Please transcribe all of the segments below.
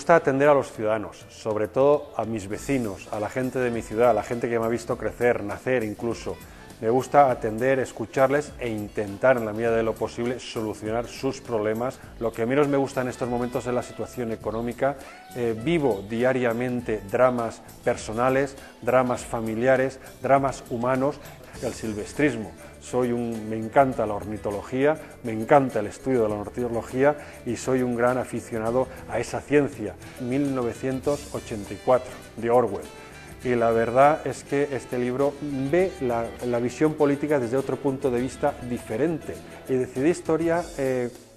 gusta atender a los ciudadanos, sobre todo a mis vecinos, a la gente de mi ciudad, a la gente que me ha visto crecer, nacer incluso. Me gusta atender, escucharles e intentar, en la medida de lo posible, solucionar sus problemas. Lo que menos me gusta en estos momentos es la situación económica. Vivo diariamente dramas personales, dramas familiares, dramas humanos. El silvestrismo. Me encanta la ornitología, me encanta el estudio de la ornitología y soy un gran aficionado a esa ciencia. 1984, de Orwell. Y la verdad es que este libro ve la visión política desde otro punto de vista diferente. Y decidí historia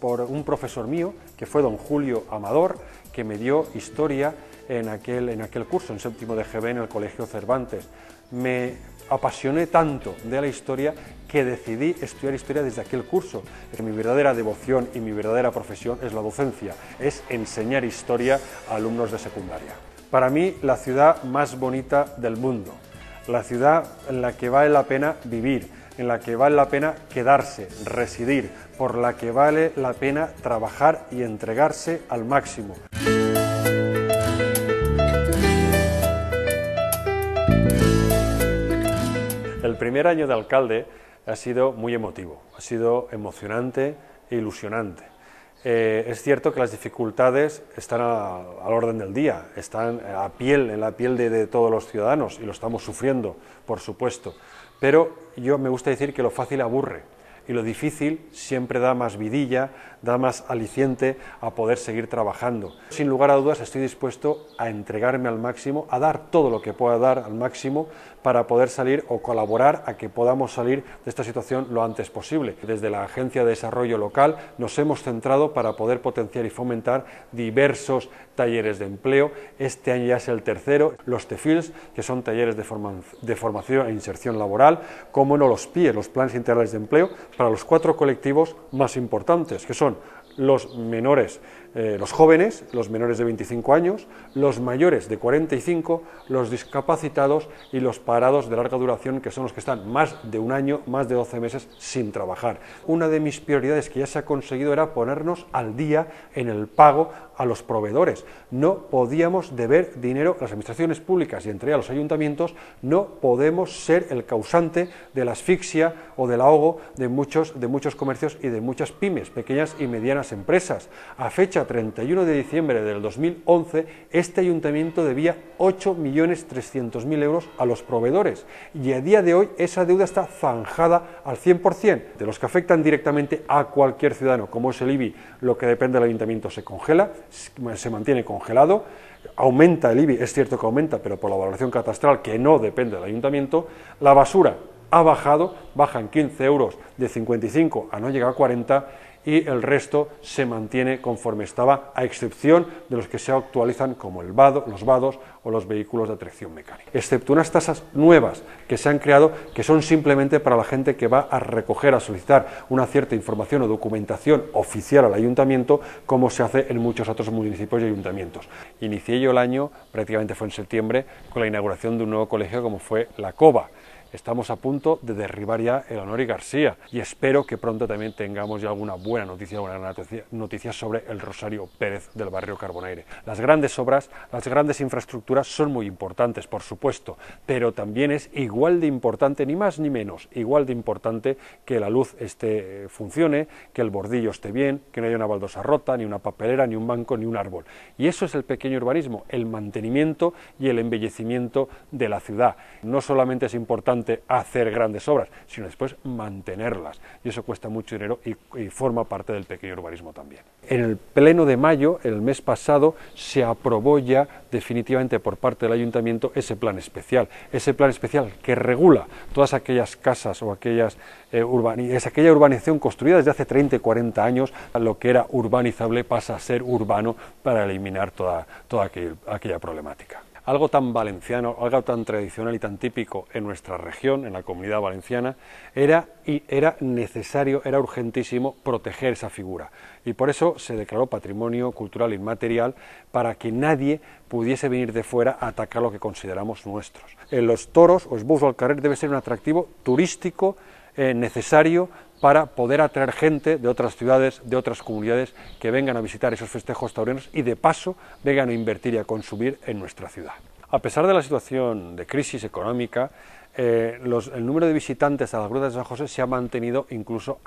por un profesor mío, que fue don Julio Amador, que me dio historia en aquel curso, en séptimo de GB en el Colegio Cervantes. Me apasioné tanto de la historia que decidí estudiar historia desde aquel curso. Mi verdadera devoción y mi verdadera profesión es la docencia, es enseñar historia a alumnos de secundaria. Para mí, la ciudad más bonita del mundo, la ciudad en la que vale la pena vivir, en la que vale la pena quedarse, residir, por la que vale la pena trabajar y entregarse al máximo. El primer año de alcalde ha sido muy emotivo, ha sido emocionante e ilusionante. Es cierto que las dificultades están al orden del día, están en la piel de todos los ciudadanos y lo estamos sufriendo, por supuesto. Pero me gusta decir que lo fácil aburre y lo difícil siempre da más vidilla, da más aliciente a poder seguir trabajando. Sin lugar a dudas estoy dispuesto a entregarme al máximo, a dar todo lo que pueda dar al máximo para poder salir o colaborar a que podamos salir de esta situación lo antes posible. Desde la Agencia de Desarrollo Local nos hemos centrado para poder potenciar y fomentar diversos talleres de empleo. Este año ya es el tercero, los TEFILs, que son talleres de formación e inserción laboral, como no los PIE, los planes integrales de empleo, para los 4 colectivos más importantes, que son los menores, los jóvenes, los menores de 25 años, los mayores de 45, los discapacitados y los parados de larga duración, que son los que están más de un año, más de 12 meses sin trabajar. Una de mis prioridades que ya se ha conseguido era ponernos al día en el pago a los proveedores. No podíamos deber dinero, las administraciones públicas y entre ellas los ayuntamientos, no podemos ser el causante de la asfixia o del ahogo de muchos comercios y de muchas pymes, pequeñas y medianas empresas. A fecha 31 de diciembre del 2011, este ayuntamiento debía 8.300.000 euros a los proveedores y a día de hoy esa deuda está zanjada al 100%. De los que afectan directamente a cualquier ciudadano, como es el IBI, lo que depende del ayuntamiento se congela, se mantiene congelado, aumenta el IBI, es cierto que aumenta, pero por la valoración catastral que no depende del ayuntamiento. La basura ha bajado, baja en 15 euros de 55 a no llegar a 40 y el resto se mantiene conforme estaba, a excepción de los que se actualizan como los vados o los vehículos de tracción mecánica. Excepto unas tasas nuevas que se han creado, que son simplemente para la gente que va a recoger, a solicitar una cierta información o documentación oficial al ayuntamiento, como se hace en muchos otros municipios y ayuntamientos. Inicié yo el año, prácticamente fue en septiembre, con la inauguración de un nuevo colegio como fue La Cova. Estamos a punto de derribar ya el Honor y García y espero que pronto también tengamos ya alguna buena noticia sobre el Rosario Pérez del barrio Carbonaire. Las grandes obras, las grandes infraestructuras son muy importantes, por supuesto, pero también es igual de importante, ni más ni menos, igual de importante que la luz funcione, que el bordillo esté bien, que no haya una baldosa rota, ni una papelera, ni un banco, ni un árbol. Y eso es el pequeño urbanismo, el mantenimiento y el embellecimiento de la ciudad. No solamente es importante hacer grandes obras, sino después mantenerlas, y eso cuesta mucho dinero y forma parte del pequeño urbanismo también. En el pleno de mayo, el mes pasado, se aprobó ya definitivamente por parte del ayuntamiento ese plan especial que regula todas aquellas casas o aquella urbanización construida desde hace 30 y 40 años. Lo que era urbanizable pasa a ser urbano para eliminar toda aquella problemática. Algo tan valenciano, algo tan tradicional y tan típico en nuestra región, en la Comunidad Valenciana, era necesario, era urgentísimo proteger esa figura. Y por eso se declaró Patrimonio Cultural Inmaterial, para que nadie pudiese venir de fuera a atacar lo que consideramos nuestros. Los toros o els bous al carrer debe ser un atractivo turístico necesario para poder atraer gente de otras ciudades, de otras comunidades que vengan a visitar esos festejos taurinos y de paso vengan a invertir y a consumir en nuestra ciudad. A pesar de la situación de crisis económica, el número de visitantes a las grutas de San José se ha mantenido, incluso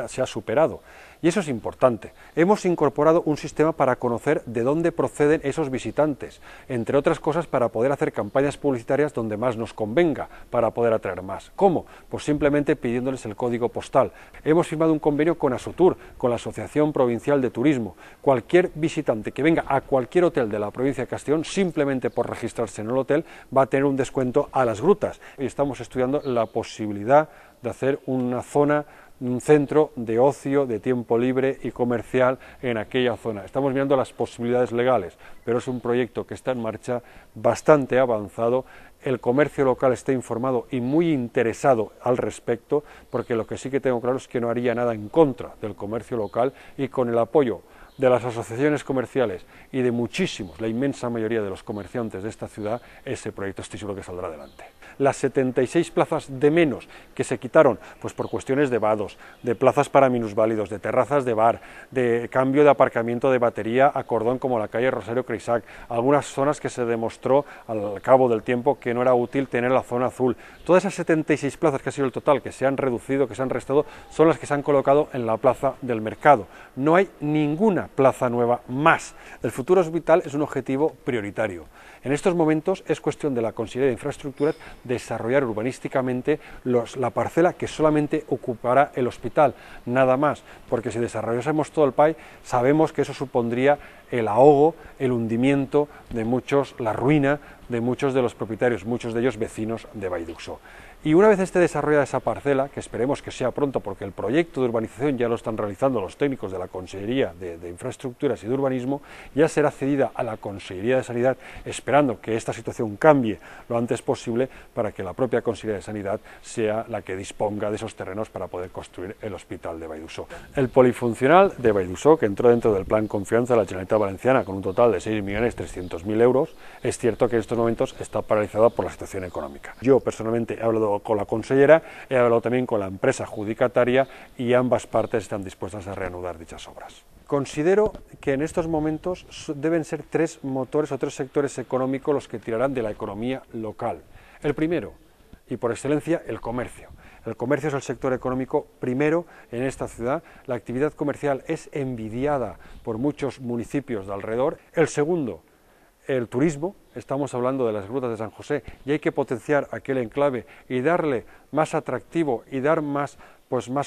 se ha superado. Y eso es importante. Hemos incorporado un sistema para conocer de dónde proceden esos visitantes, entre otras cosas para poder hacer campañas publicitarias donde más nos convenga, para poder atraer más. ¿Cómo? Pues simplemente pidiéndoles el código postal. Hemos firmado un convenio con Asotur, con la Asociación Provincial de Turismo. Cualquier visitante que venga a cualquier hotel de la provincia de Castellón, simplemente por registrarse en el hotel, va a tener un descuento a las grutas. Y estamos estudiando la posibilidad de hacer una zona, un centro de ocio, de tiempo libre y comercial en aquella zona. Estamos mirando las posibilidades legales, pero es un proyecto que está en marcha, bastante avanzado. El comercio local está informado y muy interesado al respecto, porque lo que sí que tengo claro es que no haría nada en contra del comercio local, y con el apoyo de las asociaciones comerciales y de muchísimos, la inmensa mayoría de los comerciantes de esta ciudad, ese proyecto estoy seguro que saldrá adelante. Las 76 plazas de menos que se quitaron, pues por cuestiones de vados, de plazas para minusválidos, de terrazas de bar, de cambio de aparcamiento de batería a cordón como la calle Rosario Creisac, algunas zonas que se demostró al cabo del tiempo que no era útil tener la zona azul. Todas esas 76 plazas, que ha sido el total, que se han reducido, que se han restado, son las que se han colocado en la plaza del mercado. No hay ninguna plaza nueva más. El futuro hospital es un objetivo prioritario. En estos momentos es cuestión de la Consellería de Infraestructuras desarrollar urbanísticamente la parcela que solamente ocupará el hospital, nada más, porque si desarrollásemos todo el PAI, sabemos que eso supondría el ahogo, el hundimiento de muchos, la ruina de muchos de los propietarios, muchos de ellos vecinos de Vallduxó. Y una vez esté desarrollada esa parcela, que esperemos que sea pronto, porque el proyecto de urbanización ya lo están realizando los técnicos de la Consellería de Infraestructuras y de Urbanismo, ya será cedida a la Consellería de Sanidad, esperando que esta situación cambie lo antes posible para que la propia Consellería de Sanidad sea la que disponga de esos terrenos para poder construir el hospital de Vallduxó. El polifuncional de Vallduxó, que entró dentro del Plan Confianza de la Generalitat Valenciana con un total de 6.300.000 euros, es cierto que en estos momentos está paralizada por la situación económica. Yo personalmente he hablado con la consellera, he hablado también con la empresa adjudicataria y ambas partes están dispuestas a reanudar dichas obras. Considero que en estos momentos deben ser tres motores o tres sectores económicos los que tirarán de la economía local. El primero, y por excelencia, el comercio. El comercio es el sector económico primero en esta ciudad. La actividad comercial es envidiada por muchos municipios de alrededor. El segundo, el turismo. Estamos hablando de las grutas de San José y hay que potenciar aquel enclave y darle más atractivo y dar más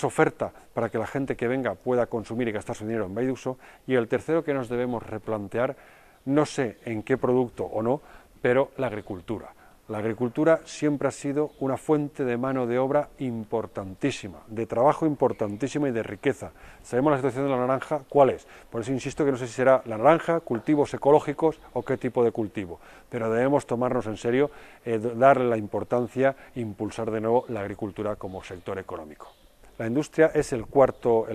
oferta para que la gente que venga pueda consumir y gastar su dinero en Vallduxó. Y el tercero que nos debemos replantear, no sé en qué producto o no, pero la agricultura. La agricultura siempre ha sido una fuente de mano de obra importantísima, de trabajo importantísima y de riqueza. Sabemos la situación de la naranja, ¿cuál es? Por eso insisto que no sé si será la naranja, cultivos ecológicos o qué tipo de cultivo, pero debemos tomarnos en serio, darle la importancia e impulsar de nuevo la agricultura como sector económico. La industria es el cuarto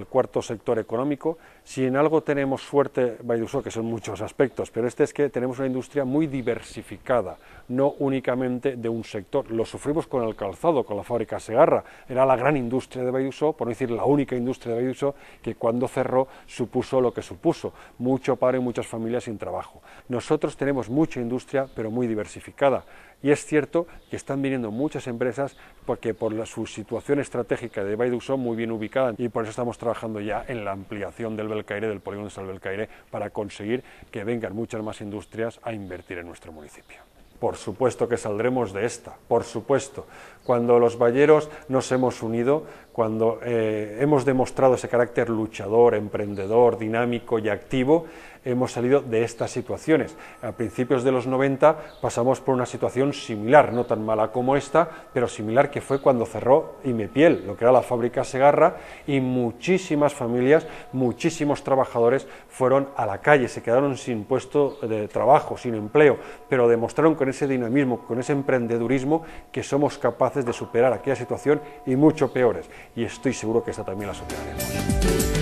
sector económico. Si en algo tenemos suerte, Vallduxó, que son muchos aspectos, pero este es que tenemos una industria muy diversificada, no únicamente de un sector. Lo sufrimos con el calzado, con la fábrica Segarra. Era la gran industria de Vallduxó, por no decir la única industria de Vallduxó, que cuando cerró supuso lo que supuso, mucho paro y muchas familias sin trabajo. Nosotros tenemos mucha industria, pero muy diversificada. Y es cierto que están viniendo muchas empresas porque por su situación estratégica de Vallduxó muy bien ubicada, y por eso estamos trabajando ya en la ampliación del Belcaire, del polígono de Belcaire, para conseguir que vengan muchas más industrias a invertir en nuestro municipio. Por supuesto que saldremos de esta, por supuesto. Cuando los valleros nos hemos unido, cuando hemos demostrado ese carácter luchador, emprendedor, dinámico y activo, hemos salido de estas situaciones. A principios de los 90 pasamos por una situación similar, no tan mala como esta, pero similar, que fue cuando cerró Imepiel, lo que era la fábrica Segarra, y muchísimas familias, muchísimos trabajadores fueron a la calle, se quedaron sin puesto de trabajo, sin empleo, pero demostraron con ese dinamismo, con ese emprendedurismo, que somos capaces de superar aquella situación y mucho peores, y estoy seguro que esta también la superaremos.